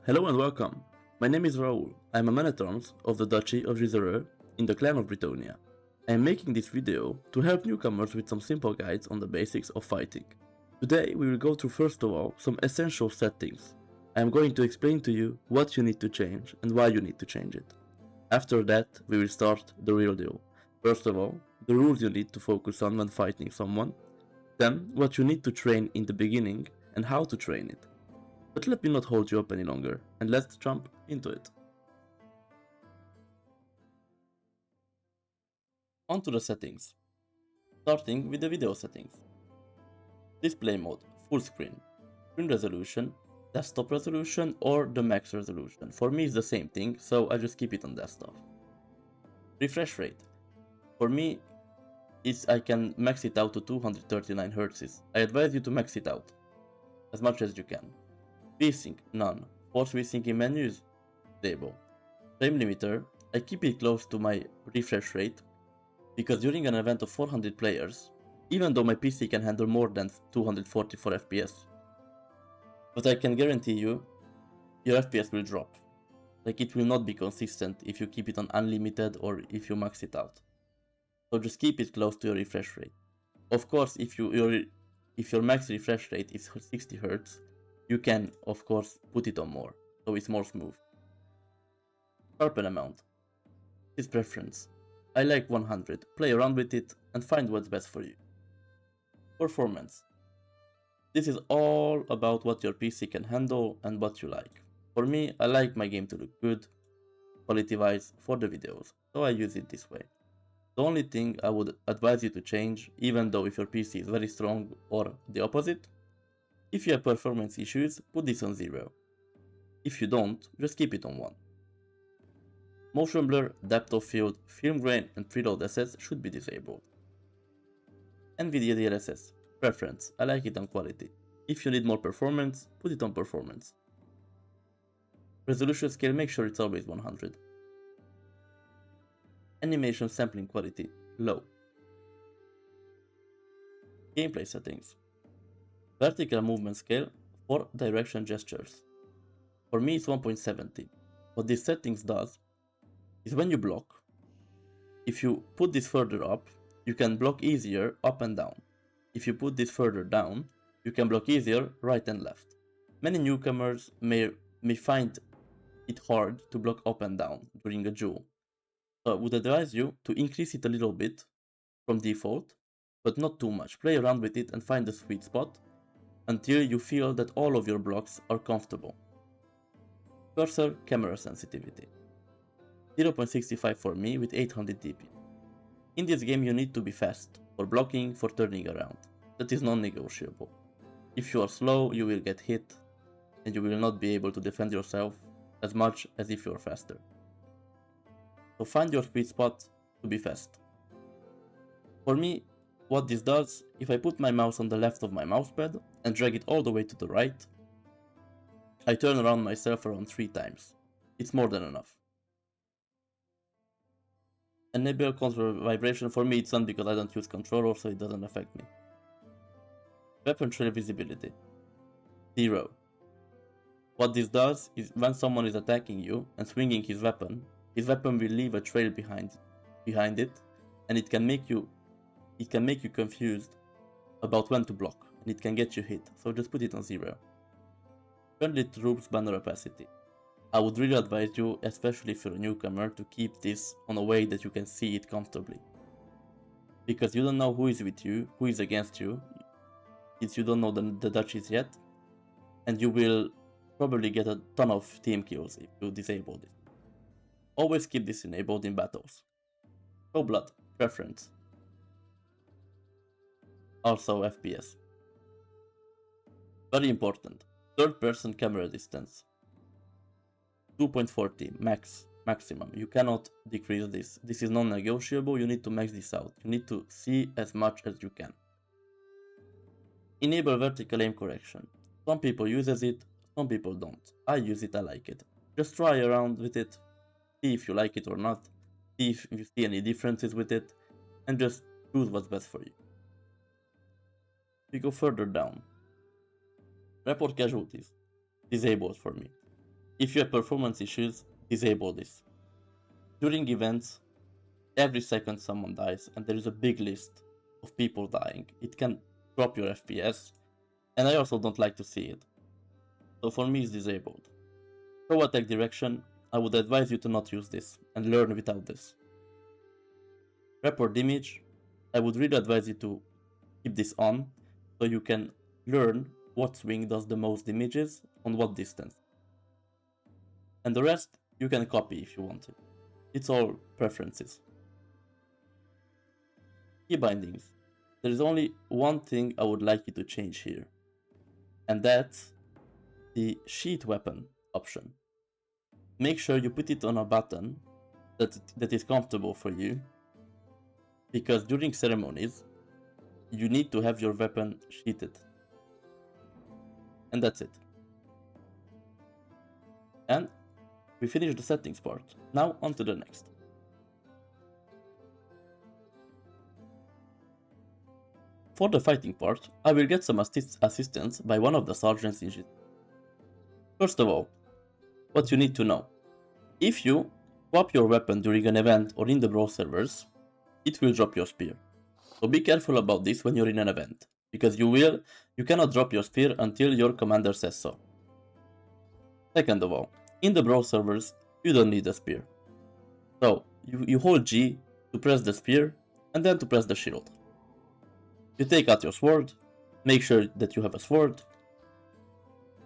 Hello and welcome. My name is Raoul. I am a man-at-arms of the Duchy of BRE in the Clan of Bretonnia. I am making this video to help newcomers with some simple guides on the basics of fighting. Today we will go through first of all some essential settings. I am going to explain to you what you need to change and why you need to change it. After that we will start the real deal. First of all, the rules you need to focus on when fighting someone, then what you need to train in the beginning and how to train it. But let me not hold you up any longer, and let's jump into it. On to the settings. Starting with the video settings. Display mode, full screen. Screen resolution, desktop resolution or the max resolution. For me it's the same thing, so I just keep it on desktop. Refresh rate. For me, I can max it out to 239 Hz. I advise you to max it out as much as you can. VSync, none. Force VSync in menus, disable. Frame limiter, I keep it close to my refresh rate, because during an event of 400 players, even though my PC can handle more than 244 FPS, but I can guarantee you, your FPS will drop. Like, it will not be consistent if you keep it on unlimited or if you max it out. So just keep it close to your refresh rate. Of course, if your max refresh rate is 60 Hz, you can, of course, put it on more, so it's more smooth. Sharpen amount. This is preference. I like 100, play around with it and find what's best for you. Performance. This is all about what your PC can handle and what you like. For me, I like my game to look good, quality-wise, for the videos, so I use it this way. The only thing I would advise you to change, even though if your PC is very strong or the opposite, if you have performance issues, put this on 0. If you don't, just keep it on 1. Motion blur, depth of field, film grain and preload assets should be disabled. NVIDIA DLSS, preference, I like it on quality. If you need more performance, put it on performance. Resolution scale, make sure it's always 100. Animation sampling quality, low. Gameplay settings. Vertical movement scale for direction gestures. For me it's 1.70. What this settings does is when you block, if you put this further up, you can block easier up and down. If you put this further down, you can block easier right and left. Many newcomers may find it hard to block up and down during a duel. So I would advise you to increase it a little bit from default, but not too much. Play around with it and find the sweet spot until you feel that all of your blocks are comfortable. Cursor camera sensitivity. 0.65 for me with 800 dp. In this game you need to be fast, for blocking, for turning around. That is non-negotiable. If you are slow, you will get hit, and you will not be able to defend yourself as much as if you are faster. So find your sweet spot to be fast. For me, what this does, if I put my mouse on the left of my mousepad and drag it all the way to the right, I turn around myself around 3 times. It's more than enough. Enable control vibration, for me it's on because I don't use controller, so it doesn't affect me. Weapon trail visibility, 0. What this does is when someone is attacking you and swinging his weapon will leave a trail behind it, and it can make you confused about when to block, and it can get you hit, so just put it on 0. Friendly troops banner opacity. I would really advise you, especially if you're a newcomer, to keep this on a way that you can see it comfortably. Because you don't know who is with you, who is against you, since you don't know the duchies yet, and you will probably get a ton of team kills if you disable this. Always keep this enabled in battles. Show blood, preference. Also FPS. Very important, third person camera distance. 2.40 maximum. You cannot decrease this. This is non-negotiable. You need to max this out. You need to see as much as you can. Enable vertical aim correction. Some people uses it, some people don't. I use it, I like it. Just try around with it, see if you like it or not, see if you see any differences with it, and just choose what's best for you. We go further down. Report casualties. Disabled for me. If you have performance issues, disable this. During events, every second someone dies, and there is a big list of people dying. It can drop your FPS, and I also don't like to see it. So for me, it's disabled. Pro attack direction, I would advise you to not use this, and learn without this. Report damage, I would really advise you to keep this on, so you can learn what swing does the most damages on what distance. And the rest, you can copy if you want to. It's all preferences. Key bindings. There is only one thing I would like you to change here, and that's the sheath weapon option. Make sure you put it on a button that is comfortable for you, because during ceremonies, you need to have your weapon sheathed. And that's it. And we finished the settings part. Now on to the next. For the fighting part, I will get some assistance by one of the sergeants in GT. First of all, what you need to know. If you swap your weapon during an event or in the brawl servers, it will drop your spear. So be careful about this when you're in an event, because you cannot drop your spear until your commander says so. Second of all, in the brawl servers, you don't need a spear. So you hold G to press the spear and then to press the shield. You take out your sword, make sure that you have a sword,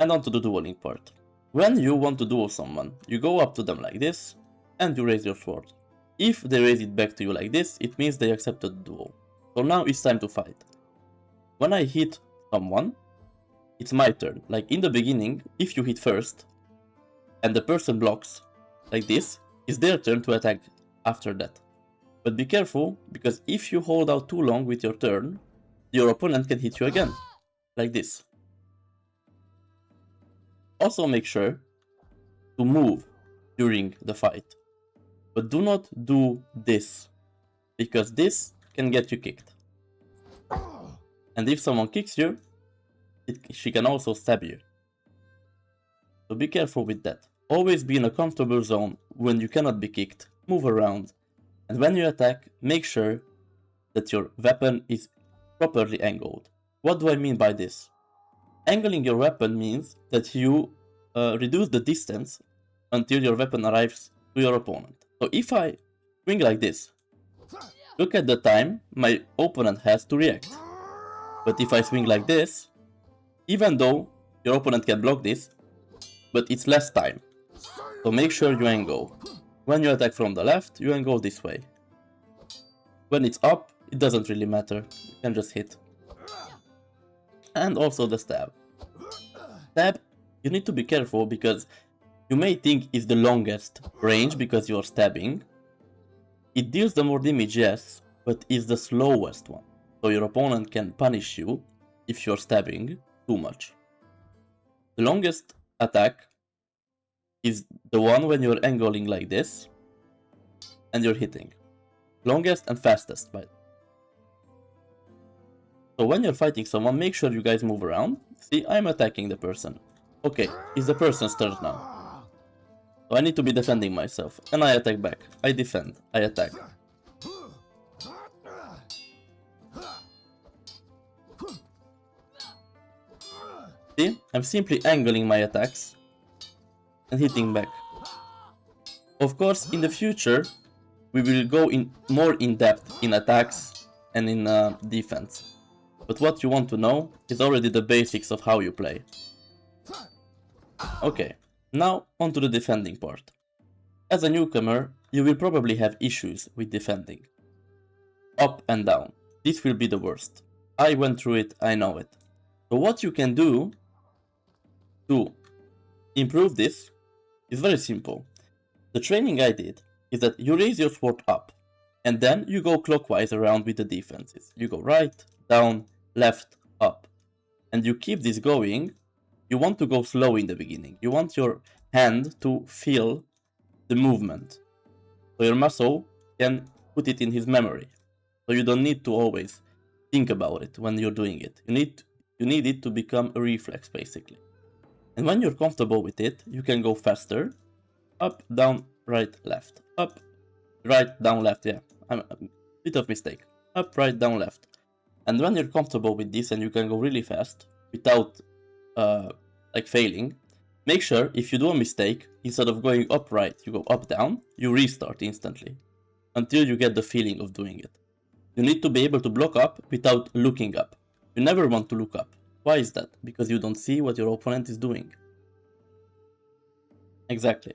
and on to the dueling part. When you want to duel someone, you go up to them like this, and you raise your sword. If they raise it back to you like this, it means they accepted the duel. So now it's time to fight. When I hit someone, it's my turn. Like in the beginning, if you hit first, and the person blocks, like this, it's their turn to attack after that. But be careful, because if you hold out too long with your turn, your opponent can hit you again, like this. Also make sure to move during the fight, but do not do this, because this can get you kicked. And if someone kicks you, she can also stab you. So be careful with that. Always be in a comfortable zone when you cannot be kicked, move around, and when you attack, make sure that your weapon is properly angled. What do I mean by this? Angling your weapon means that you reduce the distance until your weapon arrives to your opponent. So if I swing like this, look at the time my opponent has to react. But if I swing like this, even though your opponent can block this, but it's less time. So make sure you angle. When you attack from the left, you angle this way. When it's up, it doesn't really matter. You can just hit. And also the stab. Stab, you need to be careful because you may think it's the longest range because you're stabbing. It deals the more damage, yes, but it's the slowest one. So your opponent can punish you if you're stabbing too much. The longest attack is the one when you're angling like this and you're hitting. Longest and fastest, by the way. So when you're fighting someone, make sure you guys move around. See, I'm attacking the person. Okay, it's the person's turn now. So I need to be defending myself. And I attack back. I defend. I attack. See, I'm simply angling my attacks and hitting back. Of course, in the future, we will go more in depth in attacks and in defense. But what you want to know is already the basics of how you play. Okay, now on to the defending part. As a newcomer, you will probably have issues with defending. Up and down. This will be the worst. I went through it, I know it. So what you can do to improve this is very simple. The training I did is that you raise your sword up, and then you go clockwise around with the defenses. You go right, down, left, up. And you keep this going. You want to go slow in the beginning. You want your hand to feel the movement. So your muscle can put it in his memory. So you don't need to always think about it when you're doing it. You need it to become a reflex, basically. And when you're comfortable with it, you can go faster. Up, down, right, left. Up, right, down, left. Yeah, I'm a bit of mistake. Up, right, down, left. And when you're comfortable with this and you can go really fast without like failing, make sure if you do a mistake, instead of going up right, you go up down, you restart instantly until you get the feeling of doing it. You need to be able to block up without looking up. You never want to look up. Why is that? Because you don't see what your opponent is doing. Exactly.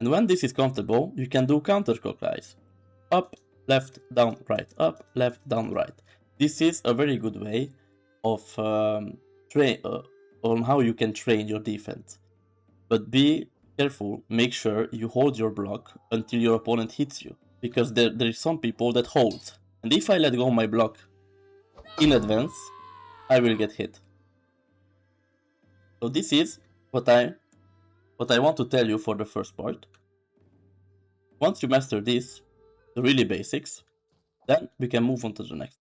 And when this is comfortable, you can do counterclockwise. Up, left, down, right. Up, left, down, right. This is a very good way of on how you can train your defense. But be careful, make sure you hold your block until your opponent hits you. Because there is some people that hold. And if I let go my block in advance, I will get hit. So this is what I want to tell you for the first part. Once you master this, the really basics, then we can move on to the next.